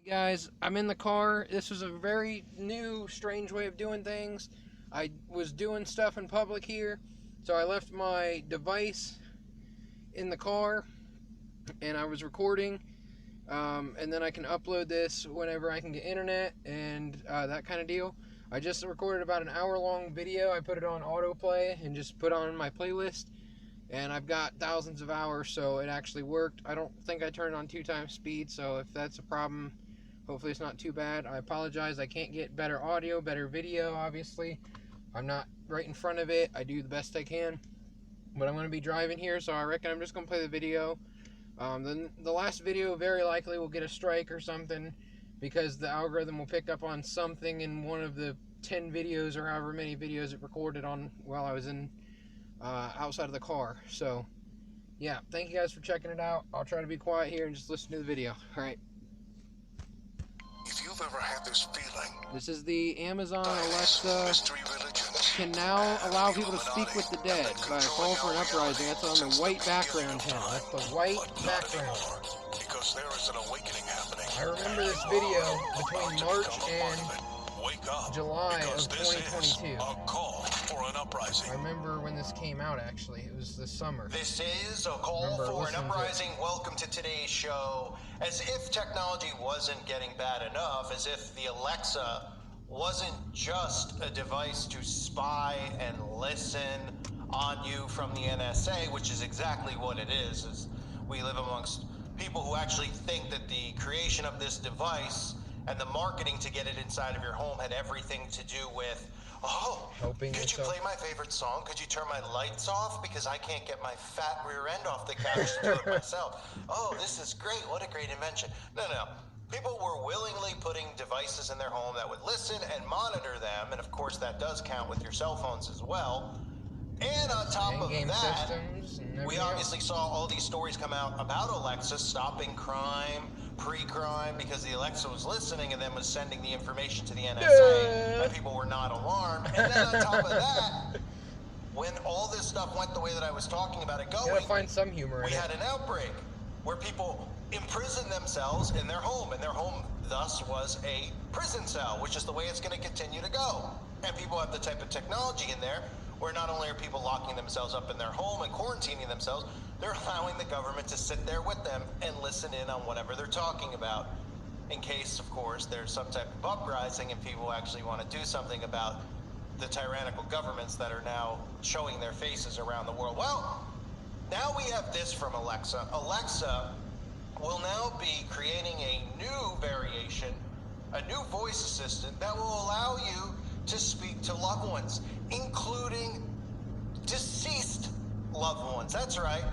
Guys, I'm in the car. This was a very new, strange way of doing things. I was doing stuff in public here, so I left my device in the car and I was recording. And then I can upload this whenever I can get internet and that kind of deal. I just recorded about an hour-long video. I put it on autoplay and just put on my playlist. And I've got thousands of hours, so it actually worked. I don't think I turned on 2x speed, so if that's a problem, hopefully it's not too bad. I apologize. I can't get better audio, better video, obviously. I'm not right in front of it. I do the best I can. But I'm going to be driving here, so I reckon I'm just going to play the video. Then the last video very likely will get a strike or something because the algorithm will pick up on something in one of the 10 videos or however many videos it recorded on while I was in outside of the car. So yeah, thank you guys for checking it out. I'll try to be quiet here and just listen to the video. All right. If you've ever had this feeling, this is the Amazon Alexa can now allow people to speak with the dead by Call for an Uprising. That's on the white background channel. That's the white background. Because there is an awakening happening. I remember this video between March and July of 2022. A call for an uprising. I remember when this came out, actually. It was this summer. This is a call for an uprising. Welcome to today's show. As if technology wasn't getting bad enough, as if the Alexa wasn't just a device to spy and listen on you from the NSA, which is exactly what it is we live amongst people who actually think that the creation of this device and the marketing to get it inside of your home had everything to do with, could you play my favorite song? Could you turn my lights off? Because I can't get my fat rear end off the couch to do it myself. Oh, this is great. What a great invention. No. People were willingly putting devices in their home that would listen and monitor them. And of course, that does count with your cell phones as well. And on top of that, we obviously saw all these stories come out about Alexa stopping crime, pre-crime, because the Alexa was listening and then was sending the information to the NSA, and people were not alarmed. And then on top of that, when all this stuff went the way that I was talking about it going, you gotta find some humor we had an outbreak where people imprisoned themselves in their home, and their home thus was a prison cell, which is the way it's going to continue to go. And people have the type of technology in there where not only are people locking themselves up in their home and quarantining themselves, they're allowing the government to sit there with them and listen in on whatever they're talking about, in case, of course, there's some type of uprising and people actually want to do something about the tyrannical governments that are now showing their faces around the world. Well, now we have this from Alexa. Alexa will now be creating a new variation, a new voice assistant that will allow you to speak to loved ones, including deceased loved ones. That's right.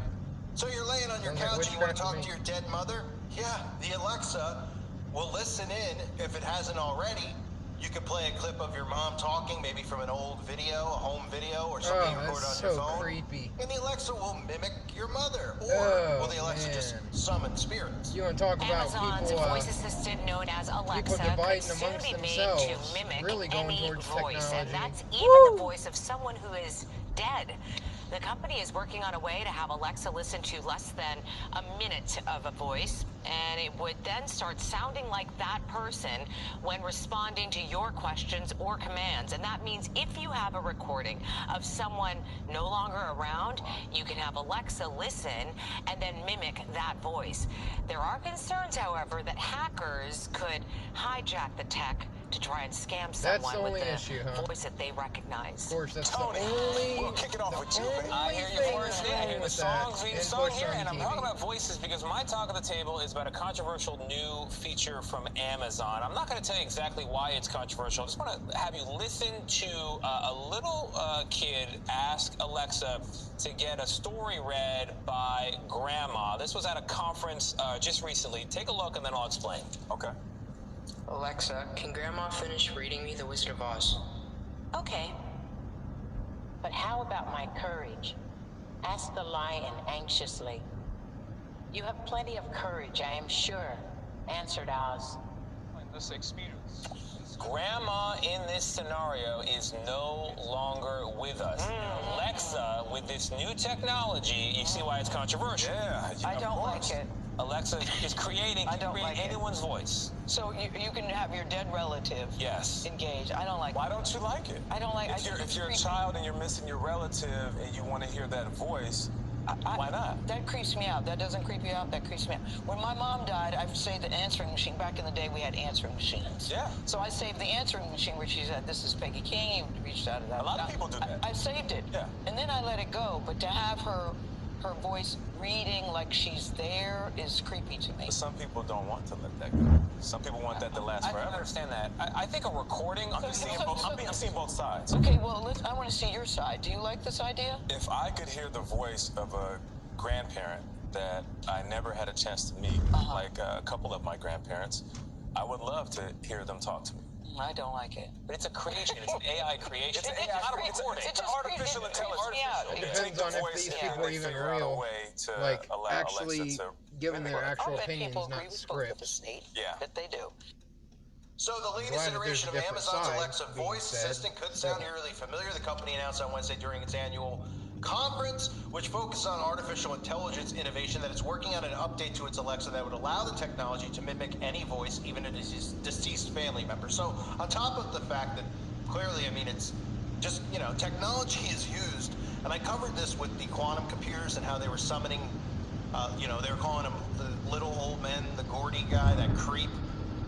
So you're laying on your couch and you want to talk to your dead mother? Yeah, the Alexa will listen in if it hasn't already. You could play a clip of your mom talking, maybe from an old video, a home video, or something you record on your phone. Creepy. And the Alexa will mimic your mother, or will the Alexa just summon spirits? You want to talk about Amazon's people, voice assistant known as Alexa people dividing could soon amongst be made themselves, to mimic really going any towards voice, technology. and that's even the voice of someone who is dead. The company is working on a way to have Alexa listen to less than a minute of a voice, and it would then start sounding like that person when responding to your questions or commands. And that means if you have a recording of someone no longer around, you can have Alexa listen and then mimic that voice. There are concerns, however, that hackers could hijack the tech to try and scam someone with the voice that they recognize. Of course, that's Tony, the only. we'll kick it off with you, baby. I hear you first in the song here, and I'm talking about voices because my talk at the table is about a controversial new feature from Amazon. I'm not going to tell you exactly why it's controversial. I just want to have you listen to a little kid ask Alexa to get a story read by Grandma. This was at a conference just recently. Take a look and then I'll explain. Okay. Alexa, can Grandma finish reading me The Wizard of Oz? Okay. But how about my courage? Asked the lion anxiously. You have plenty of courage, I am sure, answered Oz. This experience. Grandma in this scenario is no longer with us. Alexa, with this new technology, you see why it's controversial. Yeah, I don't like it. Alexa is creating anyone's voice. So you can have your dead relative engage. I don't like Why don't you like it? I don't like If you're a child and you're missing your relative and you want to hear that voice, why not? That creeps me out. That doesn't creep you out? That creeps me out. When my mom died, I've saved the answering machine. Back in the day, we had answering machines. Yeah. So I saved the answering machine where she said, "This is Peggy King." You reached out to that. A lot of people do that. I saved it. Yeah. And then I let it go. But to have her voice reading like she's there is creepy to me. But some people don't want to let that go. Some people want that to last I forever. don't understand that. I think a recording. I'm seeing both sides. Okay, well, I want to see your side. Do you like this idea? If I could hear the voice of a grandparent that I never had a chance to meet, like a couple of my grandparents, I would love to hear them talk to me. I don't like it. But it's a creation. It's an AI creation. It's an AI. It's artificial intelligence. It depends on if these people are even real, like actually giving their actual opinions, not scripts. Yeah. That they do. So the latest iteration of Amazon's Alexa voice assistant could sound eerily familiar. The company announced on Wednesday during its annual conference, which focuses on artificial intelligence innovation, that it's working on an update to its Alexa that would allow the technology to mimic any voice, even a deceased family member. So on top of the fact that clearly, I mean, it's just, you know, technology is used, and I covered this with the quantum computers and how they were summoning, you know, they were calling him the little old men, the Gordy guy, that creep,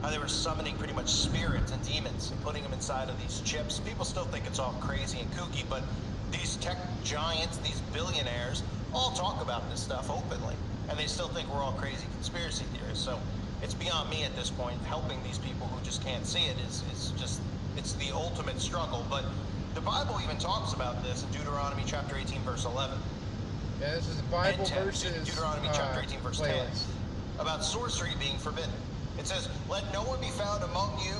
how they were summoning pretty much spirits and demons and putting them inside of these chips. People still think it's all crazy and kooky, but these tech giants, these billionaires, all talk about this stuff openly, and they still think we're all crazy conspiracy theorists. So it's beyond me at this point. Helping these people who just can't see it is just, it's the ultimate struggle. But the Bible even talks about this in Deuteronomy chapter 18, verse 11. Yeah, this is Bible versus Deuteronomy chapter 18, verse 10, about sorcery being forbidden. It says, "Let no one be found among you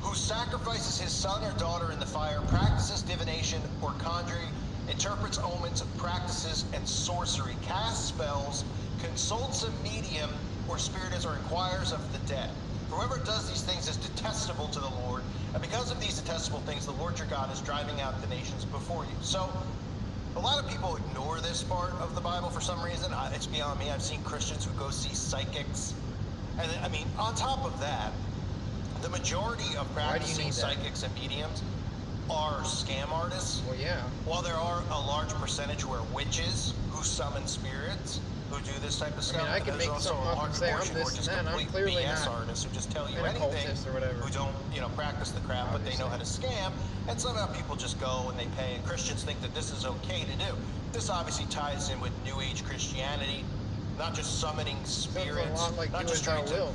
who sacrifices his son or daughter in the fire, practices divination or conjuring, interprets omens, practices and sorcery, casts spells, consults a medium or spiritist, or inquires of the dead. Whoever does these things is detestable to the Lord, and because of these detestable things, the Lord your God is driving out the nations before you." So a lot of people ignore this part of the Bible for some reason. It's beyond me. I've seen Christians who go see psychics. And I mean, on top of that, the majority of practicing psychics and mediums are scam artists. Well, yeah. While there are a large percentage who are witches who summon spirits, who do this type of stuff, I mean, I can make something up and say I'm this and that. I'm clearly BS not artists who just tell you an anything, occultist or whatever. who don't, you know, practice the crap, but they know how to scam. And somehow people just go and they pay, and Christians think that this is okay to do. This obviously ties in with New Age Christianity, not just summoning spirits, like not just trying to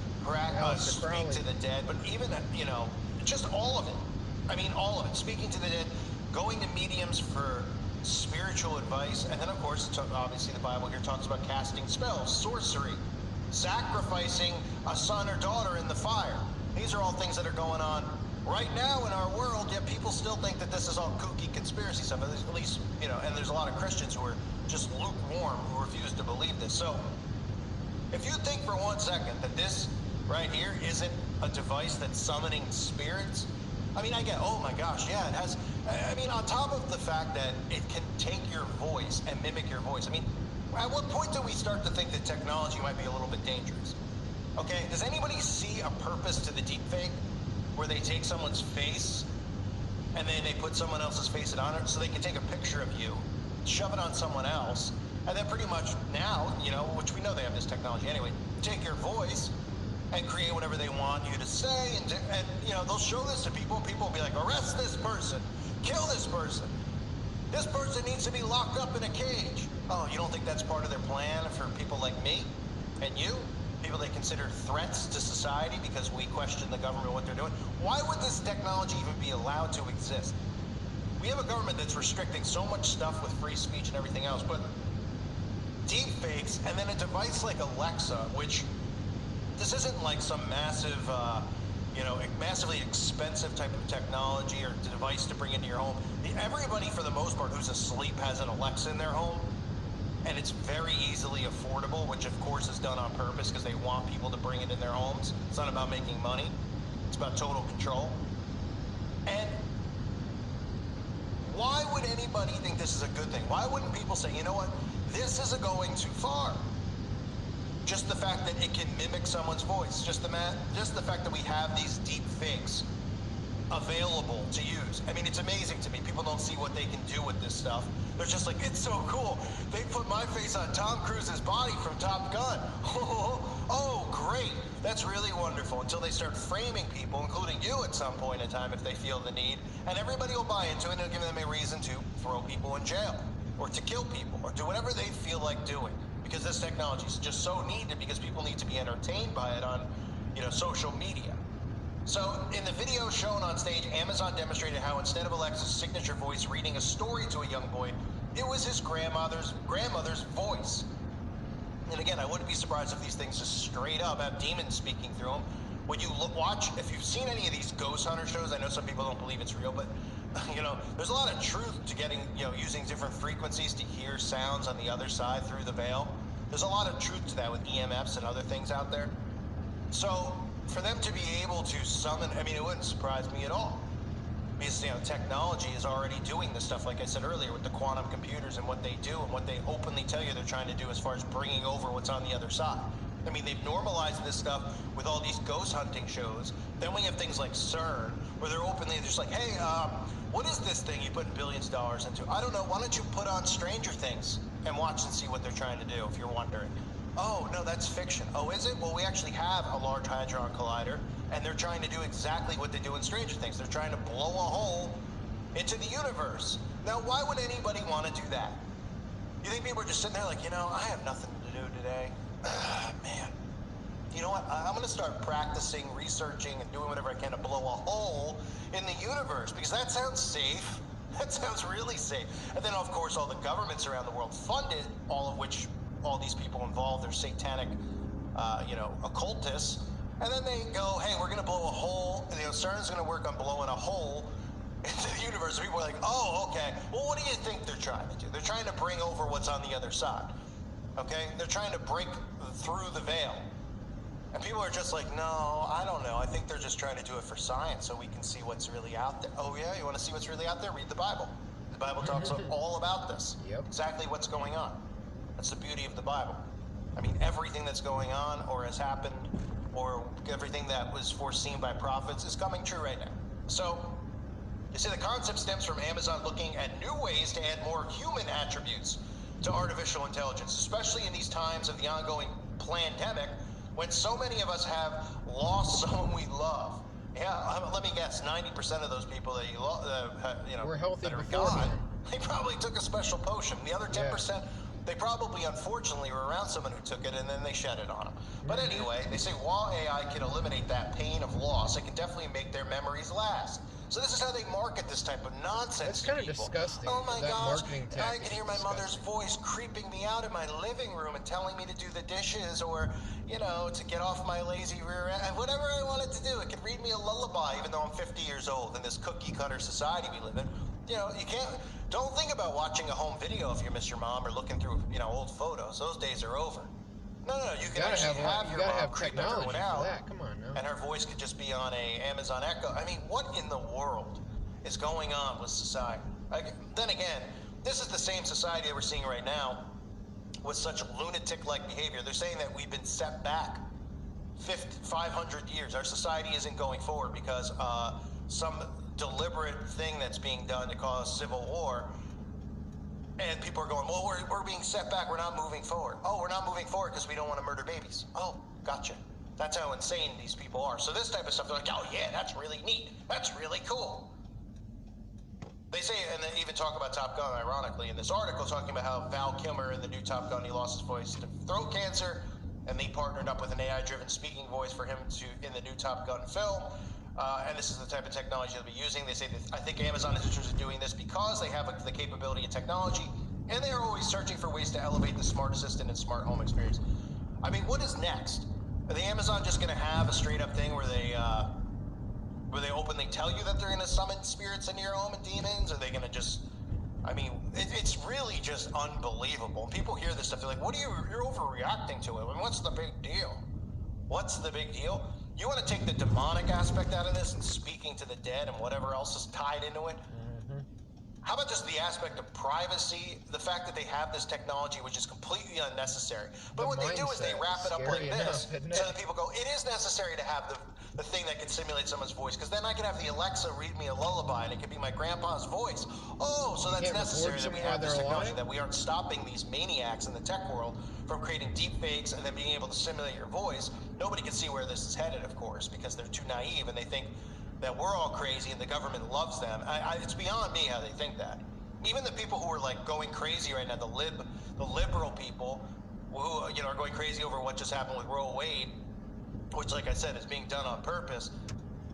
speak to the dead, but even, you know, just all of it. I mean, all of it. Speaking to the dead, going to mediums for spiritual advice, and then, of course, obviously the Bible here talks about casting spells, sorcery, sacrificing a son or daughter in the fire. These are all things that are going on right now in our world, yet people still think that this is all kooky conspiracy stuff, at least, you know, and there's a lot of Christians who are just lukewarm, who refuse to believe this. So, if you think for 1 second that this right here isn't a device that's summoning spirits, I mean, I get, oh my gosh, yeah, it has. I mean, on top of the fact that it can take your voice and mimic your voice, I mean, at what point do we start to think that technology might be a little bit dangerous? Okay, does anybody see a purpose to the deepfake where they take someone's face and then they put someone else's face on it so they can take a picture of you, shove it on someone else, and then pretty much now, you know, which we know they have this technology anyway, take your voice and create whatever they want you to say, and you know, they'll show this to people. People will be like, arrest this person, kill this person needs to be locked up in a cage. Oh, you don't think that's part of their plan for people like me and you? People they consider threats to society because we question the government, what they're doing. Why would this technology even be allowed to exist? We have a government that's restricting so much stuff with free speech and everything else, but deep fakes, and then a device like Alexa, which this isn't like some massive, you know, massively expensive type of technology or device to bring into your home. Everybody, for the most part, who's asleep has an Alexa in their home, and it's very easily affordable, which of course is done on purpose because they want people to bring it in their homes. It's not about making money. It's about total control. And why would anybody think this is a good thing? Why wouldn't people say, you know what, this is going too far? Just the fact that it can mimic someone's voice, just the fact that we have these deep fakes available to use. I mean, it's amazing to me. People don't see what they can do with this stuff. They're just like, it's so cool. They put my face on Tom Cruise's body from Top Gun. Oh, great. That's really wonderful. Until they start framing people, including you at some point in time if they feel the need, and everybody will buy into it, and it'll give them a reason to throw people in jail, or to kill people, or do whatever they feel like doing. Because this technology is just so needed, because people need to be entertained by it on, social media. So, in the video shown on stage, Amazon demonstrated how instead of Alexa's signature voice reading a story to a young boy, it was his grandmother's voice. And again, I wouldn't be surprised if these things just straight up have demons speaking through them. When you watch, if you've seen any of these ghost hunter shows, I know some people don't believe it's real, but, there's a lot of truth to getting, using different frequencies to hear sounds on the other side through the veil. There's a lot of truth to that with EMFs and other things out there. So, for them to be able to summon, it wouldn't surprise me at all. Because, technology is already doing this stuff, like I said earlier, with the quantum computers and what they do and what they openly tell you they're trying to do as far as bringing over what's on the other side. They've normalized this stuff with all these ghost hunting shows. Then we have things like CERN, where they're openly just like, hey, what is this thing you put billions of dollars into? I don't know. Why don't you put on Stranger Things and watch and see what they're trying to do, if you're wondering. Oh, no, that's fiction. Oh, is it? Well, we actually have a Large Hadron Collider, and they're trying to do exactly what they do in Stranger Things. They're trying to blow a hole into the universe. Now, why would anybody want to do that? You think people are just sitting there like, I have nothing to do today. Man. You know what? I'm going to start practicing, researching, and doing whatever I can to blow a hole in the universe, because that sounds safe. That sounds really safe. And then, of course, all the governments around the world fund it, all of which all these people involved are satanic, occultists. And then they go, hey, we're going to blow a hole. And, CERN's going to work on blowing a hole into the universe. And people are like, oh, okay. Well, what do you think they're trying to do? They're trying to bring over what's on the other side. Okay? They're trying to break through the veil. And people are just like, no, I don't know. I think they're just trying to do it for science so we can see what's really out there. Oh, yeah? You want to see what's really out there? Read the Bible. The Bible talks all about this. Yep. Exactly what's going on. That's the beauty of the Bible. Everything that's going on or has happened or everything that was foreseen by prophets is coming true right now. So, you see, the concept stems from Amazon looking at new ways to add more human attributes to artificial intelligence, especially in these times of the ongoing pandemic, when so many of us have lost someone we love. Yeah, let me guess, 90% of those people that were healthy that are before gone, them. they probably took a special potion. The other 10%, they probably, unfortunately, were around someone who took it and then they shed it on them. But anyway, they say while AI can eliminate that pain of loss, it can definitely make their memories last. So this is how they market this type of nonsense. That's kind of people. disgusting. Oh my that gosh, marketing I tactic can hear is my disgusting. mother's voice creeping me out in my living room and telling me to do the dishes or, to get off my lazy rear end. Whatever I want it to do. It can read me a lullaby even though I'm 50 years old in this cookie cutter society we live in. You can't, don't think about watching a home video if you miss your mom or looking through, old photos. Those days are over. No, you can actually have your mom creep everyone out. Come on now. And her voice could just be on a Amazon Echo. What in the world is going on with society? Then again, this is the same society that we're seeing right now with such lunatic-like behavior. They're saying that we've been set back 500 years. Our society isn't going forward because some deliberate thing that's being done to cause civil war. And people are going, well, we're being set back. We're not moving forward. Oh, we're not moving forward because we don't want to murder babies. Oh, gotcha. That's how insane these people are. So this type of stuff, they're like, oh, yeah, that's really neat. That's really cool. They say, and they even talk about Top Gun, ironically, in this article, talking about how Val Kilmer in the new Top Gun, he lost his voice to throat cancer, and they partnered up with an AI-driven speaking voice for him in the new Top Gun film. And this is the type of technology they'll be using. They say that I think Amazon is interested in doing this because they have the capability and technology, and they are always searching for ways to elevate the smart assistant and smart home experience. What is next? Are the Amazon just going to have a straight-up thing where they openly tell you that they're going to summon spirits into your home and demons? Are they going to just... it's really just unbelievable. People hear this stuff, they're like, you're overreacting to it. What's the big deal? What's the big deal? You want to take the demonic aspect out of this and speaking to the dead and whatever else is tied into it? How about just the aspect of privacy, the fact that they have this technology which is completely unnecessary. But what they do is they wrap it up like this, so that people go, it is necessary to have the thing that can simulate someone's voice, because then I can have the Alexa read me a lullaby, and it could be my grandpa's voice. Oh, so that's necessary that we have this technology, that we aren't stopping these maniacs in the tech world from creating deep fakes and then being able to simulate your voice. Nobody can see where this is headed, of course, because they're too naive, and they think that we're all crazy and the government loves them. It's beyond me how they think that. Even the people who are like going crazy right now, the liberal people who are going crazy over what just happened with Roe Wade, which, like I said, is being done on purpose,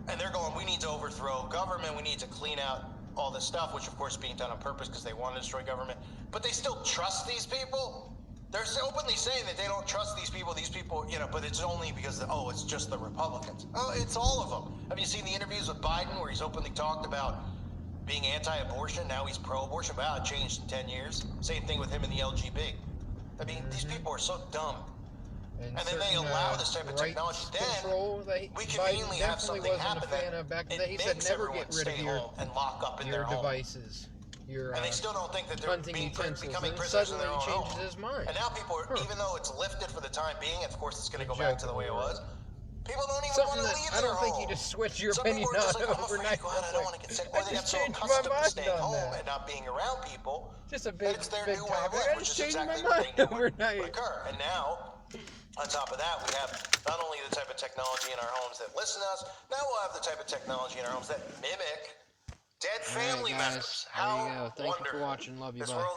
and they're going, we need to overthrow government, we need to clean out all this stuff, which of course is being done on purpose because they want to destroy government, but they still trust these people. They're openly saying that they don't trust these people, but it's only because, it's just the Republicans. Oh, it's all of them. Have you seen the interviews with Biden where he's openly talked about being anti-abortion? Now he's pro-abortion. Wow, it changed in 10 years. Same thing with him and the LGB. I mean, these people are so dumb. And then they allow this type of technology. Then we conveniently have something happen that it makes everyone stay home and lock up in their home. Devices. And they still don't think that they're becoming prisoners in suddenly their own he changes home. his mind. And now people are, even though it's lifted for the time being, of course it's going to go back to the way it was, people don't even want to leave their home. I don't think you just switch your Some opinion people are just on like, I'm overnight. afraid to go out, I don't want to get sick. Or they get so accustomed to staying home and not being around people just a that big, it's their big new way of topic. life, I which just is changed exactly my what mind they knew overnight. would occur. And now, on top of that, we have not only the type of technology in our homes that listen to us, now we'll have the type of technology in our homes that mimic dead family members. There you go. Thank you for watching. Love you. Bye.